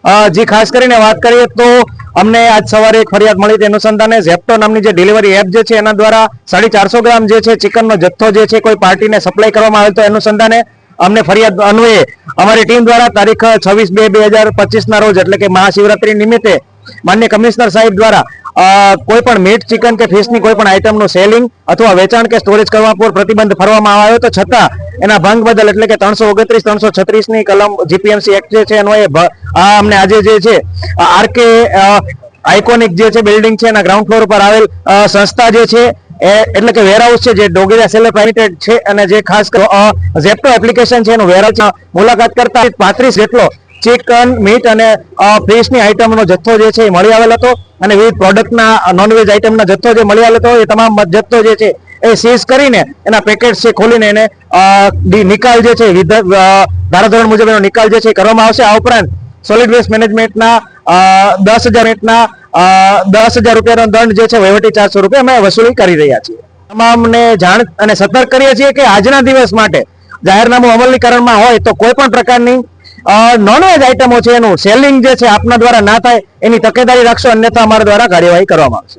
જે ખાસ કરીને વાત કરીએ તો અમને આજ સવારે એક ફરિયાદ મળી તે અનુસંધાને ઝેપ્ટો નામની જે ડિલિવરી એપ જે છે એના દ્વારા 450 ગ્રામ જે છે ચિકનનો જથ્થો જે છે કોઈ પાર્ટીને સપ્લાય કરવામાં આવેલ તો અનુસંધાને અમને ફરિયાદ અન્વયે અમારી ટીમ દ્વારા તારીખ 26/2/2025 ના રોજ એટલે કે મહાશિવરાત્રી નિમિત્તે માન્ય કમિશનર સાહેબ દ્વારા કોઈ પણ મીટ ચિકન કે ફિશની કોઈ પણ આઈટમનું સેલિંગ અથવા વેચાણ કે સ્ટોરેજ કરવા પર પ્રતિબંધ ફરવામાં આવ્યો તો છતાં એના ભંગ બદલ એટલે કે 329 336 ની કલમ જીપીએમસી એક્ટ જે છે અન્વયે અમને આજે જે છે આરકે આઇકોનિક જે છે બિલ્ડિંગ છે એના ગ્રાઉન્ડ ફ્લોર પર આવેલ સંસ્થા જે છે એટલે કે વેરહાઉસ છે જે ડોગેરિયા સેલર પ્રાઇવેટ છે અને જે ખાસ ઝેપ્ટો એપ્લિકેશન છે એનું વેરહાઉસ મુલાકાત કરતા 35 જેટલો ચિકન મીટ અને ફિશની આઈટમનો જથ્થો જે છે એ મળી આવેલ હતો અને વિવિધ પ્રોડક્ટના નોનવેજ આઈટમના જથ્થો જે મળી આવેલ હતો એ તમામ જથ્થો જે છે એ સીઝ કરીને એના પેકેટ છે ખોલીને એને નિકાલ જે છે ધારાધોરણ મુજબ એનો નિકાલ જે છે કરવામાં આવશે. આ ઉપરાંત સોલિડ વેસ્ટ મેનેજમેન્ટના 10,000 રૂપિયાનો દંડ જે છે વહીવટી 400 રૂપિયા અમે વસૂલી કરી રહ્યા છીએ. તમામને જાણ અને સતર્ક કરીએ છીએ કે આજના દિવસ માટે જાહેરનામું અમલીકરણમાં હોય તો કોઈ પણ પ્રકારની નોનવેજ આઈટમો છે એનું સેલિંગ જે છે આપના દ્વારા ના થાય એની તકેદારી રાખશો, અન્યથા અમારા દ્વારા કાર્યવાહી કરવામાં આવશે.